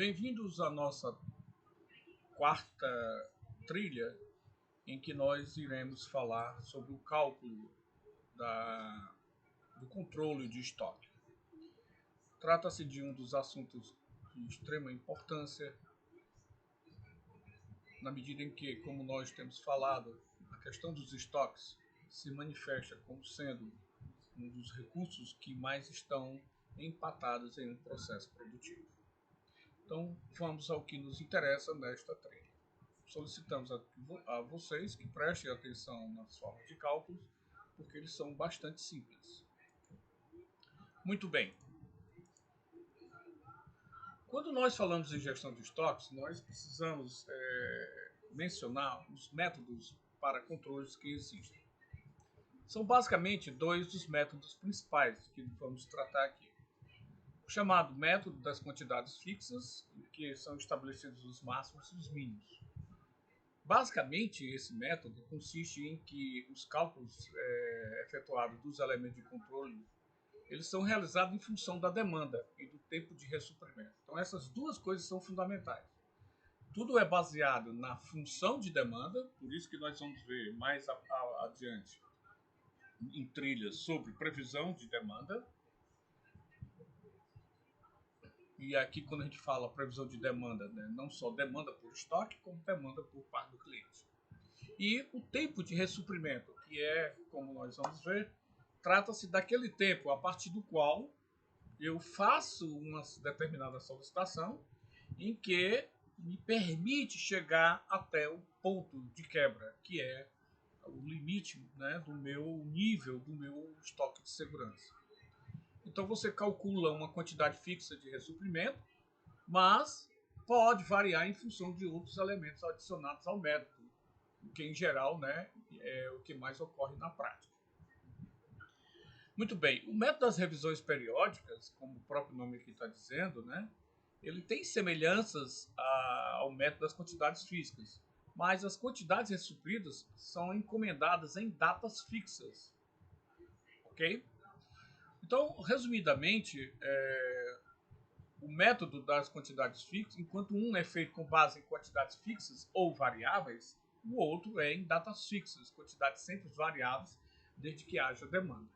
Bem-vindos à nossa quarta trilha, em que nós iremos falar sobre o cálculo do controle de estoque. Trata-se de um dos assuntos de extrema importância, na medida em que, como nós temos falado, a questão dos estoques se manifesta como sendo um dos recursos que mais estão empatados em um processo produtivo. Então, vamos ao que nos interessa nesta trilha. Solicitamos a vocês que prestem atenção nas formas de cálculos, porque eles são bastante simples. Muito bem. Quando nós falamos em gestão de estoques, nós precisamos mencionar os métodos para controles que existem. São basicamente dois dos métodos principais que vamos tratar aqui. O chamado método das quantidades fixas, em que são estabelecidos os máximos e os mínimos. Basicamente, esse método consiste em que os cálculos efetuados dos elementos de controle, eles são realizados em função da demanda e do tempo de ressuprimento. Então, essas duas coisas são fundamentais. Tudo é baseado na função de demanda, por isso que nós vamos ver mais adiante em trilhas sobre previsão de demanda. E aqui, quando a gente fala previsão de demanda, né, não só demanda por estoque, como demanda por parte do cliente. E o tempo de ressuprimento, que é, como nós vamos ver, trata-se daquele tempo a partir do qual eu faço uma determinada solicitação em que me permite chegar até o ponto de quebra, que é o limite, né, do meu nível, do meu estoque de segurança. Então você calcula uma quantidade fixa de ressuprimento, mas pode variar em função de outros elementos adicionados ao método, que em geral, né, é o que mais ocorre na prática. Muito bem, o método das revisões periódicas, como o próprio nome aqui está dizendo, né, ele tem semelhanças ao método das quantidades físicas, mas as quantidades ressupridas são encomendadas em datas fixas. Ok? Então, resumidamente, o método das quantidades fixas, enquanto um é feito com base em quantidades fixas ou variáveis, o outro é em datas fixas, quantidades sempre variáveis, desde que haja demanda.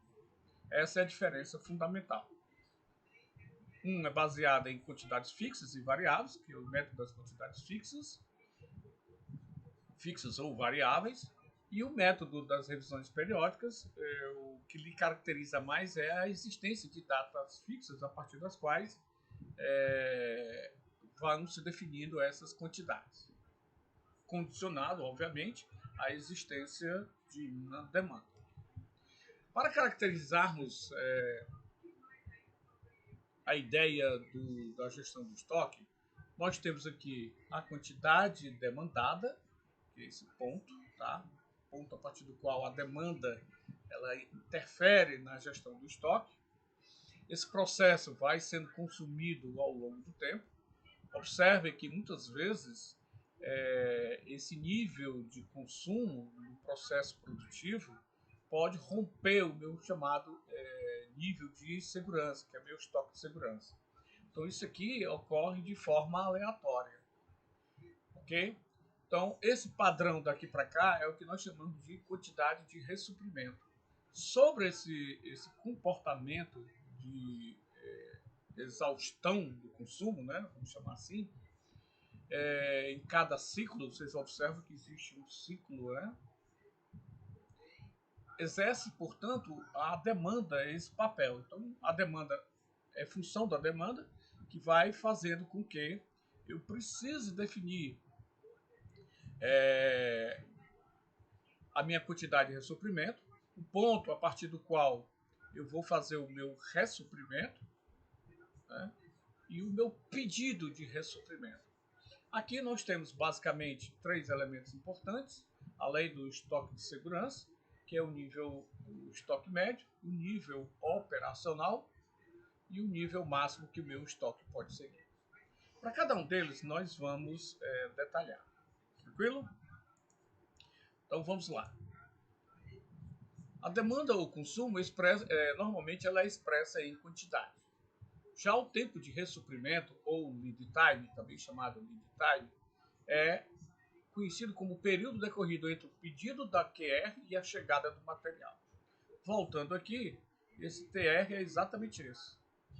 Essa é a diferença fundamental. Um é baseado em quantidades fixas e variáveis, que é o método das quantidades fixas ou variáveis, e o método das revisões periódicas, o que lhe caracteriza mais é a existência de datas fixas a partir das quais vão se definindo essas quantidades, condicionado, obviamente, à existência de uma demanda. Para caracterizarmos a ideia da gestão do estoque, nós temos aqui a quantidade demandada, que é esse ponto, tá? Ponto a partir do qual a demanda ela interfere na gestão do estoque. Esse processo vai sendo consumido ao longo do tempo. Observe que muitas vezes esse nível de consumo no processo produtivo pode romper o meu chamado nível de segurança, que é meu estoque de segurança. Então isso aqui ocorre de forma aleatória, ok? Então esse padrão daqui para cá é o que nós chamamos de quantidade de ressuprimento. Sobre esse comportamento de exaustão do consumo, né, vamos chamar assim, em cada ciclo, vocês observam que existe um ciclo, né? Exerce, portanto, a demanda esse papel. Então, a demanda é função da demanda que vai fazendo com que eu precise definir a minha quantidade de ressuprimento, o ponto a partir do qual eu vou fazer o meu ressuprimento, né, e o meu pedido de ressuprimento. Aqui nós temos basicamente três elementos importantes, além do estoque de segurança, que é o estoque médio, o nível operacional e o nível máximo que o meu estoque pode seguir. Para cada um deles, nós vamos detalhar. Tranquilo? Então vamos lá. A demanda ou consumo normalmente ela é expressa em quantidade. Já o tempo de ressuprimento, ou lead time, também chamado lead time, é conhecido como o período decorrido entre o pedido da QR e a chegada do material. Voltando aqui, esse TR é exatamente esse,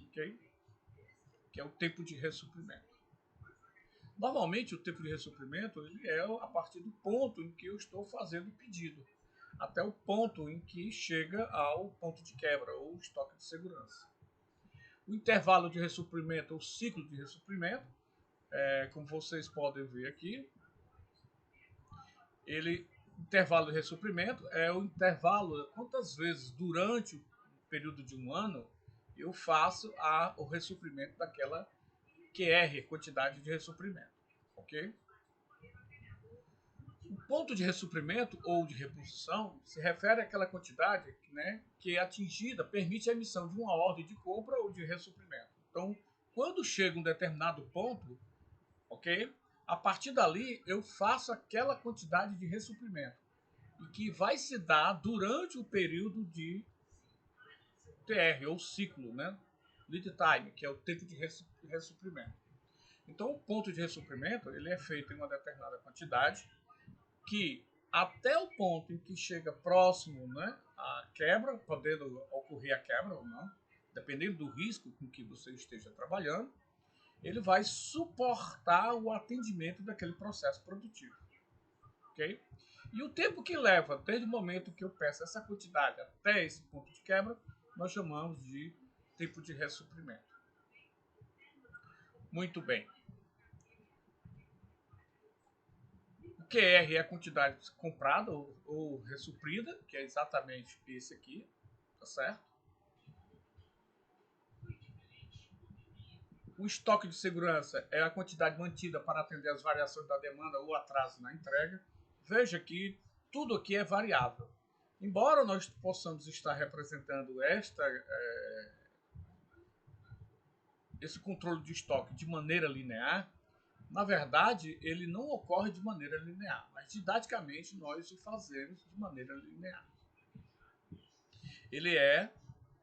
ok? Que é o tempo de ressuprimento. Normalmente, o tempo de ressuprimento ele é a partir do ponto em que eu estou fazendo o pedido, até o ponto em que chega ao ponto de quebra, ou estoque de segurança. O intervalo de ressuprimento, ou ciclo de ressuprimento, como vocês podem ver aqui, intervalo de ressuprimento é o intervalo, quantas vezes durante o período de um ano eu faço o ressuprimento daquela QR, quantidade de ressuprimento, ok? O ponto de ressuprimento ou de reposição se refere àquela quantidade, né, que é atingida, permite a emissão de uma ordem de compra ou de ressuprimento. Então, quando chega um determinado ponto, ok? A partir dali, eu faço aquela quantidade de ressuprimento e que vai se dar durante o período de TR, ou ciclo, né? Lead time, que é o tempo de ressuprimento. Então, o ponto de ressuprimento ele é feito em uma determinada quantidade que, até o ponto em que chega próximo, né, à quebra, podendo ocorrer a quebra ou não, dependendo do risco com que você esteja trabalhando, ele vai suportar o atendimento daquele processo produtivo. Ok? E o tempo que leva, desde o momento que eu peço essa quantidade até esse ponto de quebra, nós chamamos de tempo de ressuprimento. Muito bem. O QR é a quantidade comprada ou ressuprida, que é exatamente esse aqui, tá certo? O estoque de segurança é a quantidade mantida para atender as variações da demanda ou atraso na entrega. Veja que tudo aqui é variável. Embora nós possamos estar representando esse controle de estoque de maneira linear, na verdade, ele não ocorre de maneira linear, mas didaticamente nós o fazemos de maneira linear. Ele é,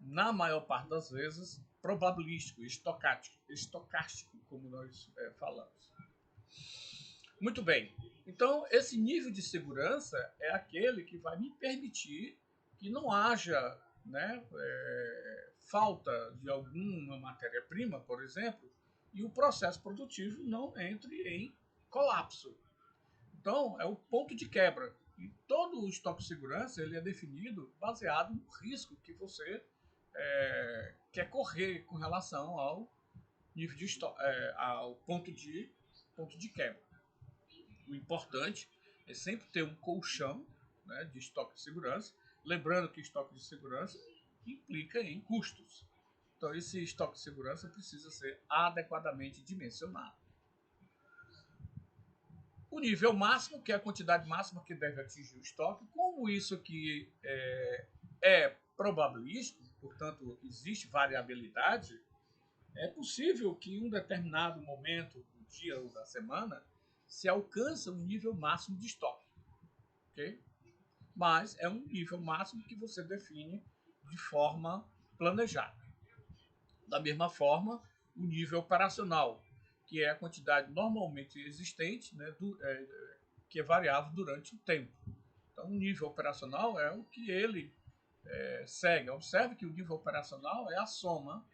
na maior parte das vezes, probabilístico, estocástico, como nós falamos. Muito bem. Então, esse nível de segurança é aquele que vai me permitir que não haja, né, falta de alguma matéria-prima, por exemplo, e o processo produtivo não entre em colapso. Então, é o ponto de quebra. E todo o estoque de segurança ele é definido baseado no risco que você quer correr com relação ao nível de ao ponto de quebra. O importante é sempre ter um colchão, né, de estoque de segurança. Lembrando que estoque de segurança implica em custos. Então, esse estoque de segurança precisa ser adequadamente dimensionado. O nível máximo, que é a quantidade máxima que deve atingir o estoque, como isso aqui é probabilístico, portanto, existe variabilidade, é possível que em um determinado momento do dia ou da semana se alcança um nível máximo de estoque. Okay? Mas é um nível máximo que você define de forma planejada. Da mesma forma, o nível operacional, que é a quantidade normalmente existente, né, que é variável durante o tempo. Então, o nível operacional é o que ele segue. Observe que o nível operacional é a soma,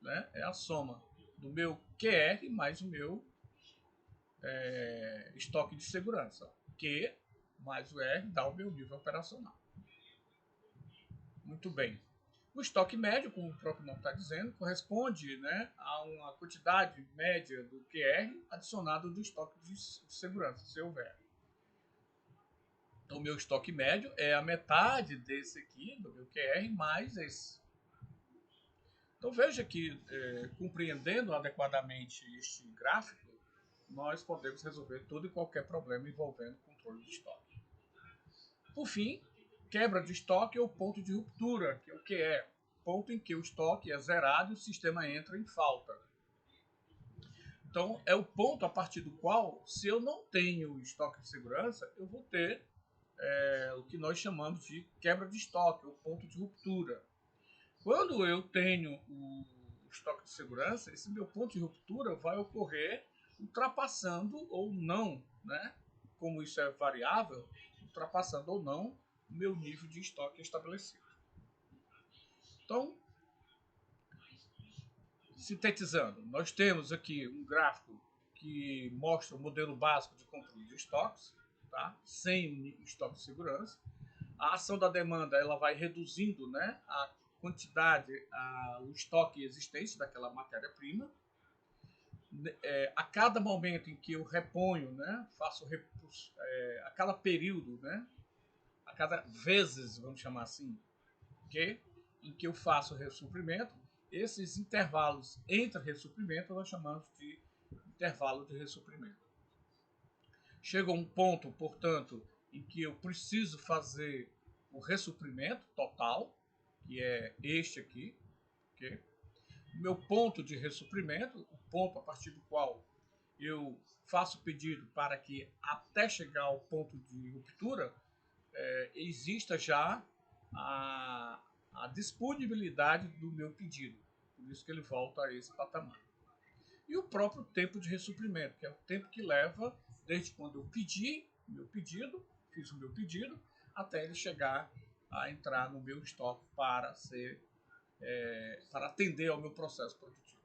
né, é a soma do meu QR mais o meu estoque de segurança. Q mais o R dá o meu nível operacional. Muito bem. O estoque médio, como o próprio nome está dizendo, corresponde, né, a uma quantidade média do QR adicionado do estoque de segurança, se houver. Então, o meu estoque médio é a metade desse aqui, do meu QR, mais esse. Então, veja que, compreendendo adequadamente este gráfico, nós podemos resolver todo e qualquer problema envolvendo controle de estoque. Por fim, quebra de estoque ou ponto de ruptura, que é o que é? Ponto em que o estoque é zerado e o sistema entra em falta. Então, é o ponto a partir do qual, se eu não tenho estoque de segurança, eu vou ter o que nós chamamos de quebra de estoque, ou ponto de ruptura. Quando eu tenho o estoque de segurança, esse meu ponto de ruptura vai ocorrer ultrapassando ou não, né? Como isso é variável, ultrapassando ou não o meu nível de estoque estabelecido. Então, sintetizando, nós temos aqui um gráfico que mostra o modelo básico de controle de estoques, tá? Sem o estoque de segurança. A ação da demanda ela vai reduzindo, né, a quantidade, o estoque existente daquela matéria-prima. A cada momento em que eu reponho, né, faço a cada período, né, a cada vezes, vamos chamar assim, okay, em que eu faço ressuprimento, esses intervalos entre ressuprimento nós chamamos de intervalo de ressuprimento. Chega um ponto, portanto, em que eu preciso fazer o ressuprimento total, que é este aqui, okay? Meu ponto de ressuprimento, o ponto a partir do qual eu faço o pedido para que até chegar ao ponto de ruptura exista já a disponibilidade do meu pedido. Por isso que ele volta a esse patamar. E o próprio tempo de ressuprimento, que é o tempo que leva desde quando eu pedi meu pedido, fiz o meu pedido, até ele chegar a entrar no meu estoque para atender ao meu processo produtivo.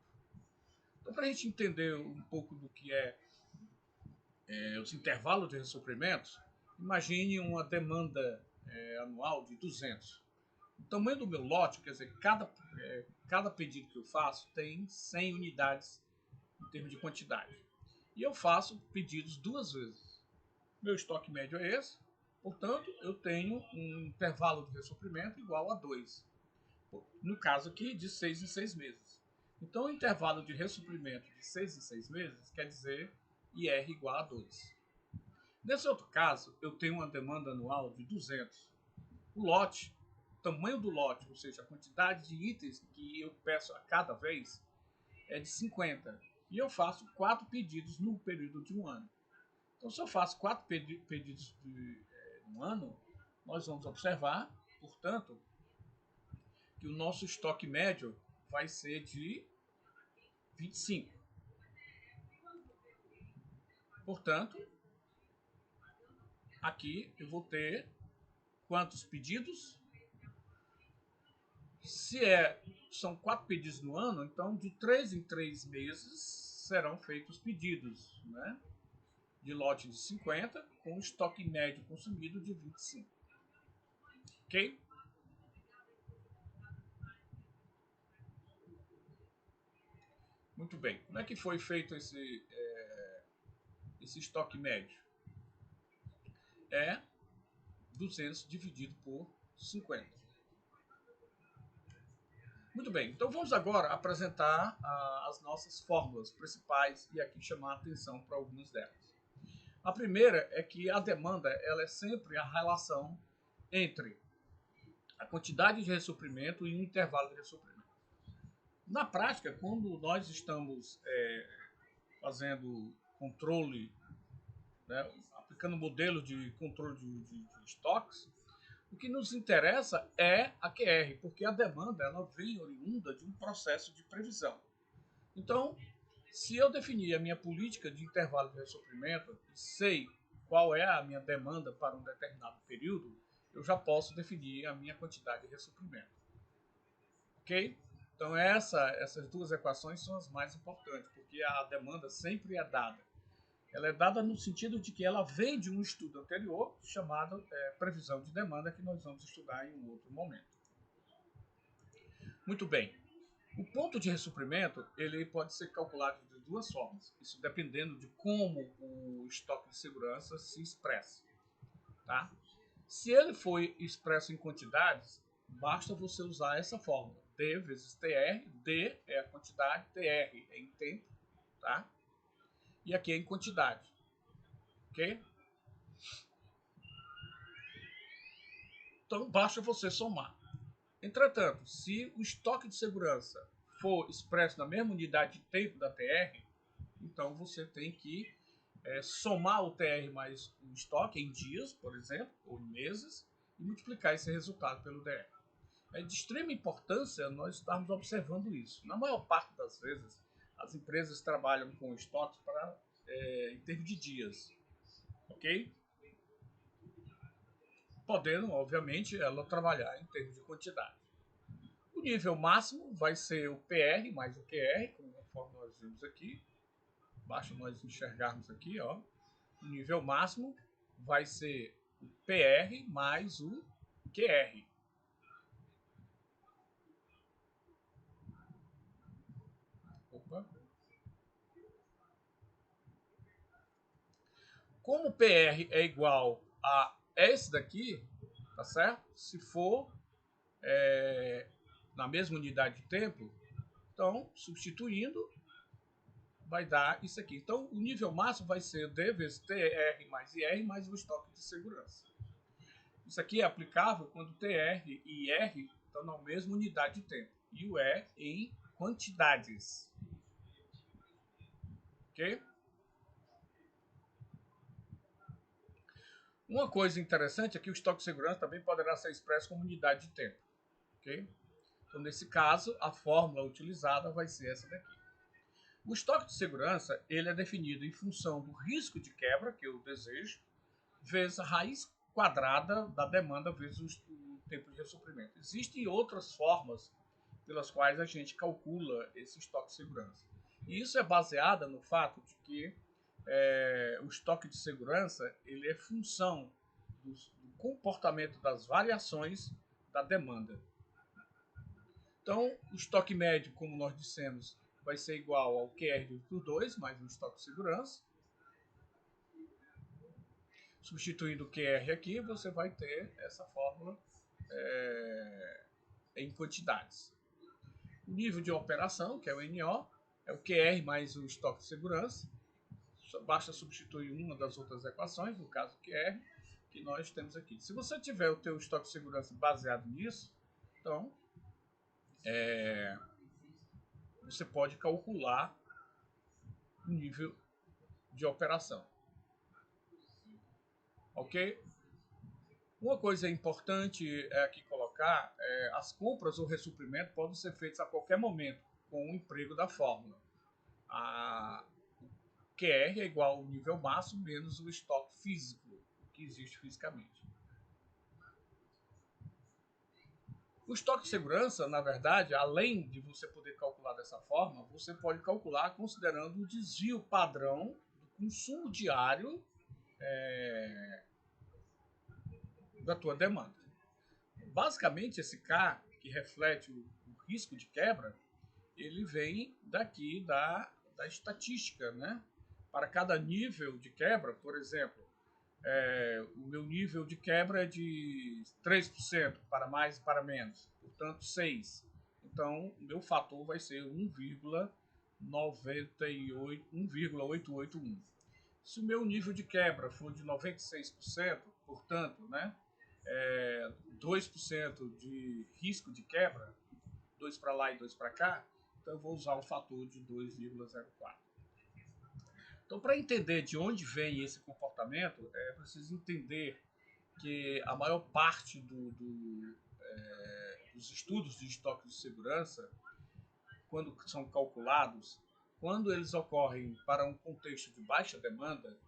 Então, para a gente entender um pouco do que os intervalos de ressuprimentos, imagine uma demanda anual de 200. O tamanho do meu lote, quer dizer, cada pedido que eu faço tem 100 unidades em termos de quantidade. E eu faço pedidos 2 vezes. Meu estoque médio é esse, portanto, eu tenho um intervalo de ressuprimento igual a 2. No caso aqui, de 6 em 6 meses. Então, o intervalo de ressuprimento de 6 em 6 meses quer dizer IR igual a 2. Nesse outro caso, eu tenho uma demanda anual de 200. O lote, o tamanho do lote, ou seja, a quantidade de itens que eu peço a cada vez, é de 50. E eu faço 4 pedidos no período de um ano. Então, se eu faço 4 pedidos de um ano, nós vamos observar, portanto, que o nosso estoque médio vai ser de 25. Portanto, aqui eu vou ter quantos pedidos? São 4 pedidos no ano, então de 3 em 3 meses serão feitos pedidos, né? De lote de 50 com estoque médio consumido de 25. Ok? Muito bem. Como é que foi feito esse estoque médio? É 200 dividido por 50. Muito bem, então vamos agora apresentar as nossas fórmulas principais e aqui chamar a atenção para algumas delas. A primeira é que a demanda ela é sempre a relação entre a quantidade de ressuprimento e o intervalo de ressuprimento. Na prática, quando nós estamos fazendo controle, né, aplicando modelo de controle de estoques, o que nos interessa é a QR, porque a demanda ela vem oriunda de um processo de previsão. Então, se eu definir a minha política de intervalo de ressuprimento e sei qual é a minha demanda para um determinado período, eu já posso definir a minha quantidade de ressuprimento. Ok? Então, essas duas equações são as mais importantes, porque a demanda sempre é dada. Ela é dada no sentido de que ela vem de um estudo anterior chamado previsão de demanda, que nós vamos estudar em um outro momento. Muito bem. O ponto de ressuprimento ele pode ser calculado de duas formas, isso dependendo de como o estoque de segurança se expressa. Tá? Se ele for expresso em quantidades, basta você usar essa fórmula. D vezes TR, D é a quantidade, TR é em tempo, tá? E aqui é em quantidade. Ok? Então basta você somar. Entretanto, se o estoque de segurança for expresso na mesma unidade de tempo da TR, então você tem que somar o TR mais o estoque em dias, por exemplo, ou em meses, e multiplicar esse resultado pelo DR. É de extrema importância nós estarmos observando isso. Na maior parte das vezes, as empresas trabalham com estoques em termos de dias, ok? Podendo, obviamente, ela trabalhar em termos de quantidade. O nível máximo vai ser o PR mais o QR, conforme nós vimos aqui. Basta nós enxergarmos aqui, ó. O nível máximo vai ser o PR mais o QR. Opa. Como o PR é igual a esse daqui, tá certo? Se for na mesma unidade de tempo, então, substituindo, vai dar isso aqui. Então, o nível máximo vai ser D vezes TR mais IR mais o estoque de segurança. Isso aqui é aplicável quando TR e IR estão na mesma unidade de tempo. E o E em quantidades. Ok? Uma coisa interessante é que o estoque de segurança também poderá ser expresso como unidade de tempo. Ok? Então, nesse caso, a fórmula utilizada vai ser essa daqui. O estoque de segurança ele é definido em função do risco de quebra que eu desejo, vezes a raiz quadrada da demanda vezes o tempo de ressuprimento. Existem outras formas pelas quais a gente calcula esse estoque de segurança. E isso é baseado no fato de que o estoque de segurança ele é função do comportamento das variações da demanda. Então, o estoque médio, como nós dissemos, vai ser igual ao QR por 2 mais o estoque de segurança. Substituindo o QR aqui, você vai ter essa fórmula em quantidades. O nível de operação, que é o NO, é o QR mais o estoque de segurança. Basta substituir uma das outras equações, no caso o QR, que nós temos aqui. Se você tiver o teu estoque de segurança baseado nisso, então você pode calcular o nível de operação. Ok? Uma coisa importante aqui colocar as compras ou ressuprimento podem ser feitas a qualquer momento com o emprego da fórmula. A QR é igual ao nível máximo menos o estoque físico que existe fisicamente. O estoque de segurança, na verdade, além de você poder calcular dessa forma, você pode calcular considerando o desvio padrão do consumo diário da tua demanda. Basicamente, esse K, que reflete o risco de quebra, ele vem daqui da estatística, né? Para cada nível de quebra, por exemplo, o meu nível de quebra é de 3%, para mais e para menos, portanto 6. Então, o meu fator vai ser 1,8881. Se o meu nível de quebra for de 96%, portanto, né, 2% de risco de quebra, 2 para lá e 2 para cá, então eu vou usar o fator de 2,04. Então, para entender de onde vem esse comportamento, é preciso entender que a maior parte dos estudos de estoque de segurança, quando são calculados, quando eles ocorrem para um contexto de baixa demanda,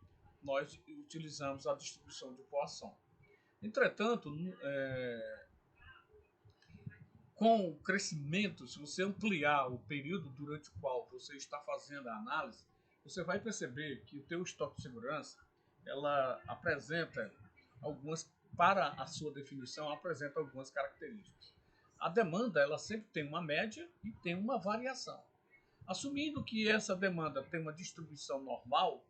nós utilizamos a distribuição de Poisson. Entretanto, com o crescimento, se você ampliar o período durante o qual você está fazendo a análise, você vai perceber que o teu estoque de segurança, ela apresenta algumas, para a sua definição, apresenta algumas características. A demanda, ela sempre tem uma média e tem uma variação. Assumindo que essa demanda tem uma distribuição normal,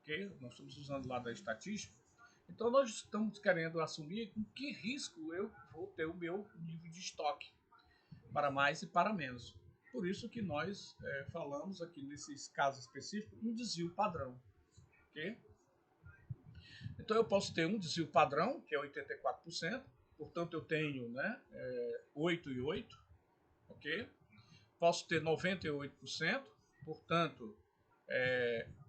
que nós estamos usando lá da estatística, então nós estamos querendo assumir com que risco eu vou ter o meu nível de estoque, para mais e para menos. Por isso que nós falamos aqui nesses casos específicos um desvio padrão. Okay? Então eu posso ter um desvio padrão, que é 84%, portanto eu tenho 8 e 8, ok? Posso ter 98%, portanto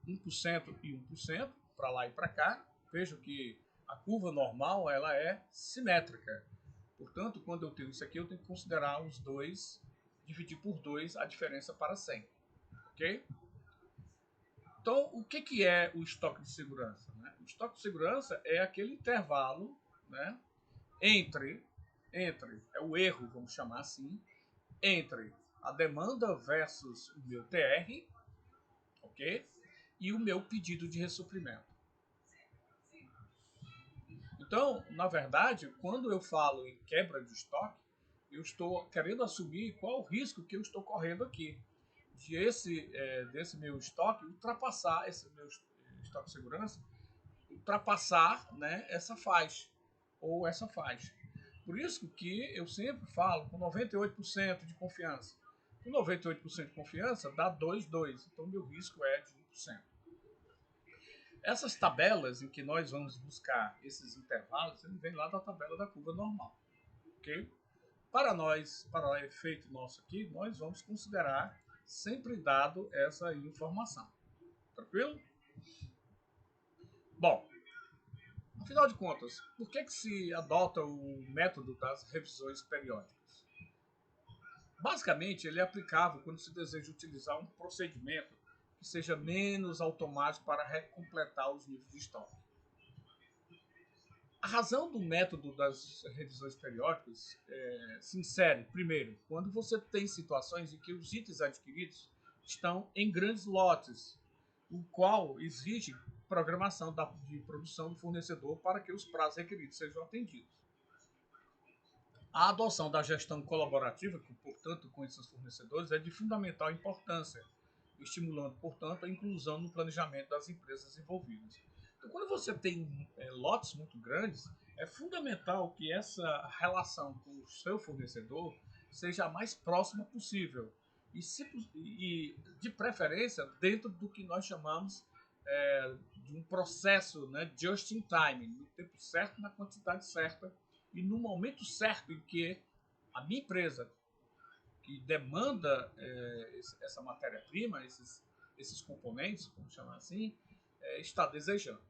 1% e 1%, para lá e para cá. Vejo que a curva normal ela é simétrica. Portanto, quando eu tenho isso aqui, eu tenho que considerar os dois, dividir por 2 a diferença para 100. Ok? Então, o que é o estoque de segurança? Né? O estoque de segurança é aquele intervalo, né, entre, é o erro, vamos chamar assim, entre a demanda versus o meu TR, ok? E o meu pedido de ressuprimento. Então, na verdade, quando eu falo em quebra de estoque, eu estou querendo assumir qual o risco que eu estou correndo aqui. Desse meu estoque ultrapassar, esse meu estoque de segurança, ultrapassar, né, essa faixa, ou essa faixa. Por isso que eu sempre falo com 98% de confiança. Com 98% de confiança dá 2,2. Então, meu risco é de 1%. Essas tabelas em que nós vamos buscar esses intervalos, ele vem lá da tabela da curva normal. Ok? Para nós, para o efeito nosso aqui, nós vamos considerar sempre dado essa informação. Tranquilo? Bom, afinal de contas, por que se adota o método das revisões periódicas? Basicamente, ele é aplicável quando se deseja utilizar um procedimento que seja menos automático para recompletar os níveis de estoque. A razão do método das revisões periódicas se insere, primeiro, quando você tem situações em que os itens adquiridos estão em grandes lotes, o qual exige programação de produção do fornecedor para que os prazos requeridos sejam atendidos. A adoção da gestão colaborativa, portanto, com esses fornecedores, é de fundamental importância, estimulando, portanto, a inclusão no planejamento das empresas envolvidas. Então, quando você tem lotes muito grandes, é fundamental que essa relação com o seu fornecedor seja a mais próxima possível e de preferência, dentro do que nós chamamos de um processo, né, just in time, no tempo certo, na quantidade certa e no momento certo em que a minha empresa, que demanda essa matéria-prima, esses componentes, vamos chamar assim, está desejando.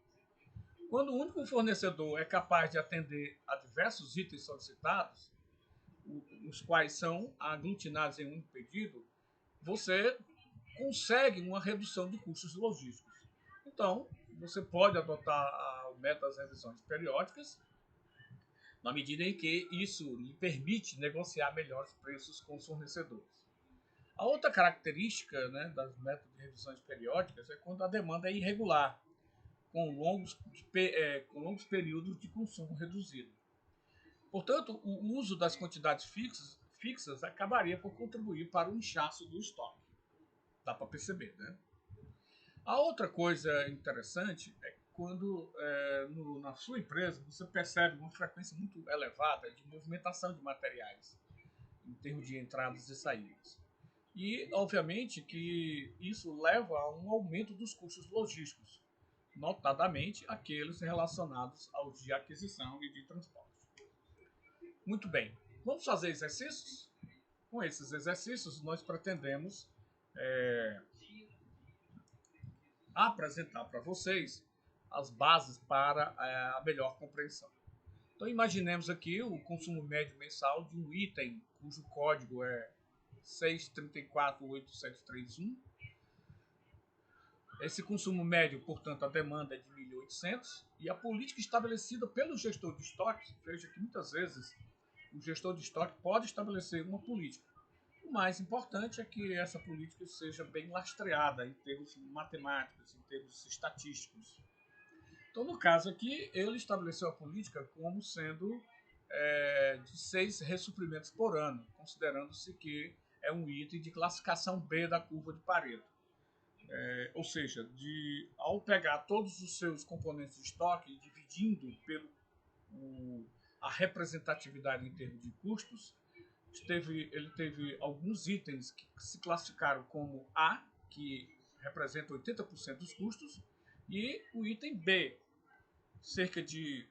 Quando o único fornecedor é capaz de atender a diversos itens solicitados, os quais são aglutinados em um pedido, você consegue uma redução de custos logísticos. Então, você pode adotar o método das revisões periódicas, na medida em que isso lhe permite negociar melhores preços com os fornecedores. A outra característica, né, das métodos de revisões periódicas é quando a demanda é irregular, com longos períodos de consumo reduzido. Portanto, o uso das quantidades fixas acabaria por contribuir para o inchaço do estoque. Dá para perceber, né? A outra coisa interessante é quando na sua empresa você percebe uma frequência muito elevada de movimentação de materiais, em termos de entradas e saídas. E, obviamente, que isso leva a um aumento dos custos logísticos, notadamente aqueles relacionados aos de aquisição e de transporte. Muito bem, vamos fazer exercícios? Com esses exercícios, nós pretendemos apresentar para vocês as bases para a melhor compreensão. Então, imaginemos aqui o consumo médio mensal de um item cujo código é 6348731. Esse consumo médio, portanto, a demanda é de 1.800 e a política estabelecida pelo gestor de estoque, veja que muitas vezes o gestor de estoque pode estabelecer uma política. O mais importante é que essa política seja bem lastreada em termos matemáticos, em termos estatísticos. Então, no caso aqui, ele estabeleceu a política como sendo de 6 ressuprimentos por ano, considerando-se que é um item de classificação B da curva de Pareto. Ou seja, ao pegar todos os seus componentes de estoque e dividindo a representatividade em termos de custos, ele teve alguns itens que se classificaram como A, que representa 80% dos custos, e o item B, cerca de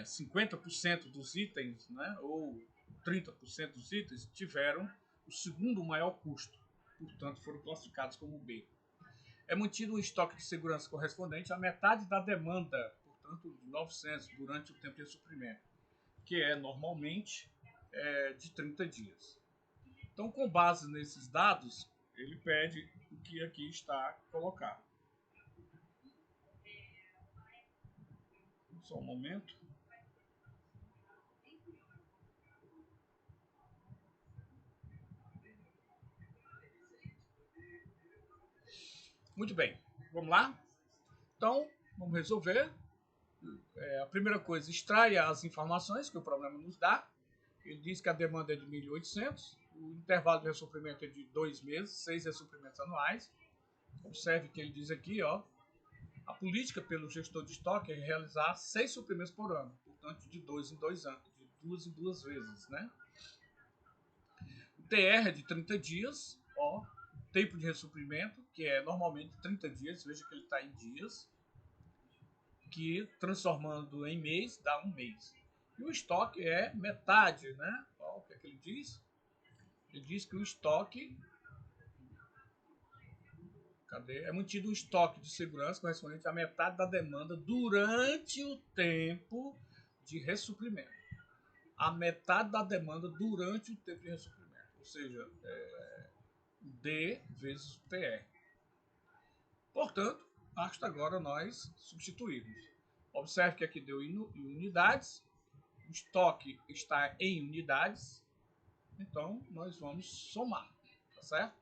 50% dos itens, né, ou 30% dos itens, tiveram o segundo maior custo, portanto foram classificados como B. É mantido um estoque de segurança correspondente à metade da demanda, portanto de 900, durante o tempo de suprimento. que é normalmente de 30 dias. Então, com base nesses dados, ele pede o que aqui está colocado. Só um momento. Muito bem, vamos lá? Então, vamos resolver. A primeira coisa, extraia as informações que o problema nos dá. Ele diz que a demanda é de 1.800, o intervalo de ressuprimento é de 2 meses, 6 ressuprimentos anuais. Observe que ele diz aqui, ó, a política pelo gestor de estoque é realizar 6 suprimentos por ano, portanto de 2 em 2 anos, de 2 em 2 vezes, né? O TR é de 30 dias, ó, tempo de ressuprimento, que é normalmente 30 dias, veja que ele está em dias, que transformando em mês dá um mês. E o estoque é metade, né? Ó, o que é que ele diz? Ele diz que o estoque é mantido um estoque de segurança correspondente à metade da demanda durante o tempo de ressuprimento. A metade da demanda durante o tempo de ressuprimento. Ou seja, D vezes TR. Portanto, basta agora nós substituirmos. Observe que aqui deu em unidades. O estoque está em unidades. Então, nós vamos somar. Tá certo?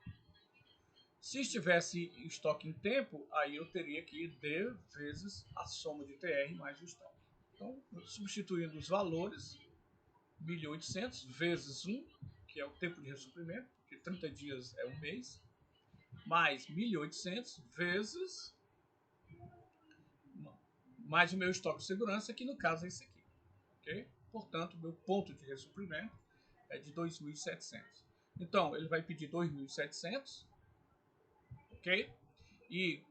Se estivesse estoque em tempo, aí eu teria que D vezes a soma de TR mais o estoque. Então, substituindo os valores, 1.800 vezes 1, que é o tempo de ressuprimento, porque 30 dias é um mês, mais 1.800 vezes mais o meu estoque de segurança, que no caso é esse aqui. Okay? Portanto, meu ponto de ressuprimento é de 2.700. Então, ele vai pedir 2.700, ok? E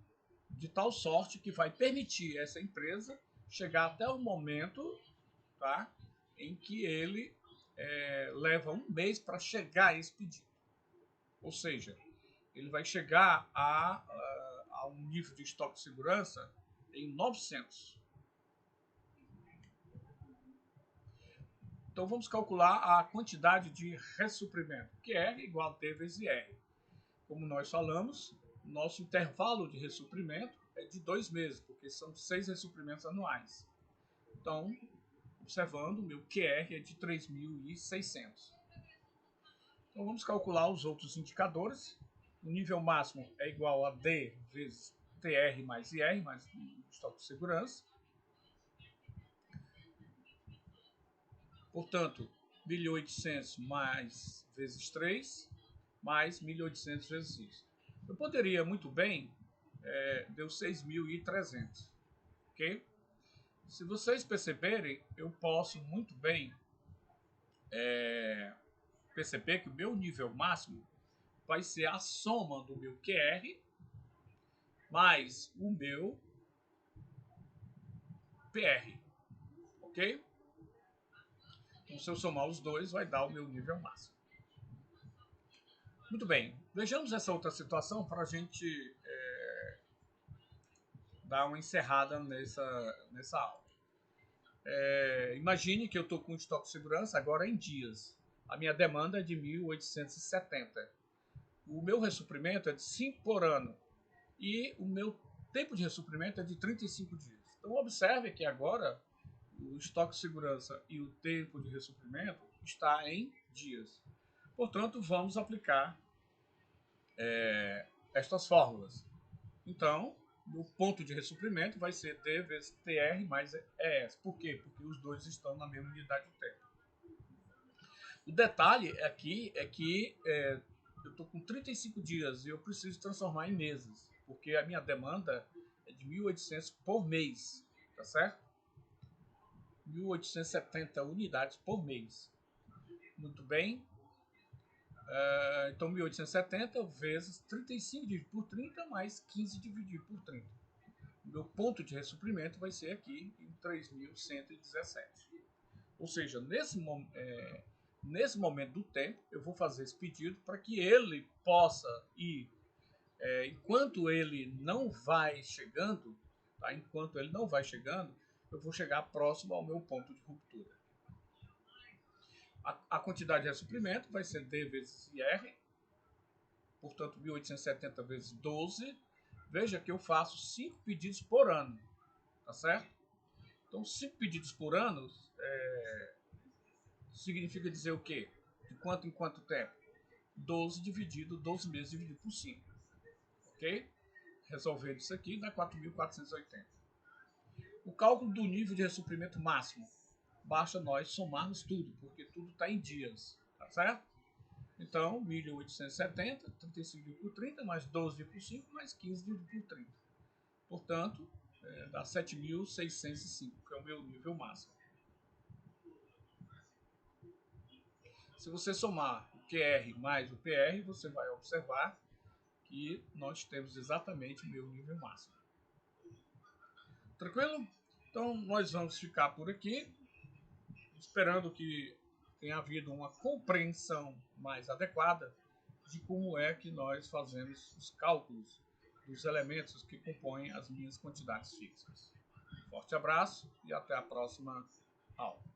de tal sorte que vai permitir essa empresa chegar até o momento, tá, em que ele leva um mês para chegar a esse pedido. Ou seja, ele vai chegar a um nível de estoque de segurança em 900. Então vamos calcular a quantidade de ressuprimento, que é igual a T vezes R. Como nós falamos, nosso intervalo de ressuprimento é de 2 meses, porque são 6 ressuprimentos anuais. Então, observando, meu QR é de 3.600. Então, vamos calcular os outros indicadores. O nível máximo é igual a D vezes TR mais IR, mais estoque de segurança. Portanto, 1.800 mais vezes 3, mais 1.800 vezes isso. Eu poderia muito bem, deu 6.300, ok? Se vocês perceberem, eu posso muito bem perceber que o meu nível máximo vai ser a soma do meu QR mais o meu PR, ok? Então, se eu somar os dois, vai dar o meu nível máximo. Muito bem, vejamos essa outra situação para a gente dar uma encerrada nessa aula. Imagine que eu estou com estoque de segurança agora em dias. A minha demanda é de 1.870. O meu ressuprimento é de 5 por ano. E o meu tempo de ressuprimento é de 35 dias. Então, observe que agora o estoque de segurança e o tempo de ressuprimento está em dias. Portanto, vamos aplicar estas fórmulas. Então, o ponto de ressuprimento vai ser D vezes TR mais ES. Por quê? Porque os dois estão na mesma unidade de tempo. O detalhe aqui é que eu estou com 35 dias e eu preciso transformar em meses, porque a minha demanda é de 1.800 por mês, tá certo? 1.870 unidades por mês. Muito bem. Então, 1.870 vezes 35 dividido por 30 mais 15 dividido por 30. O meu ponto de ressuprimento vai ser aqui em 3.117. Ou seja, nesse momento do tempo, eu vou fazer esse pedido para que ele possa ir, enquanto ele não vai chegando, tá? Enquanto ele não vai chegando, eu vou chegar próximo ao meu ponto de ruptura. A quantidade de ressuprimento vai ser D vezes IR, portanto 1870 vezes 12. Veja que eu faço 5 pedidos por ano, tá certo? Então 5 pedidos por ano significa dizer o quê? De quanto em quanto tempo? 12 meses dividido por 5, ok? Resolvendo isso aqui dá 4.480. O cálculo do nível de ressuprimento máximo. Basta nós somarmos tudo, porque tudo está em dias, tá certo? Então, 1870, 35 por 30, mais 12 por 5, mais 15 por 30. Portanto, dá 7.605, que é o meu nível máximo. Se você somar o QR mais o PR, você vai observar que nós temos exatamente o meu nível máximo. Tranquilo? Então, nós vamos ficar por aqui, esperando que tenha havido uma compreensão mais adequada de como é que nós fazemos os cálculos dos elementos que compõem as minhas quantidades fixas. Forte abraço e até a próxima aula.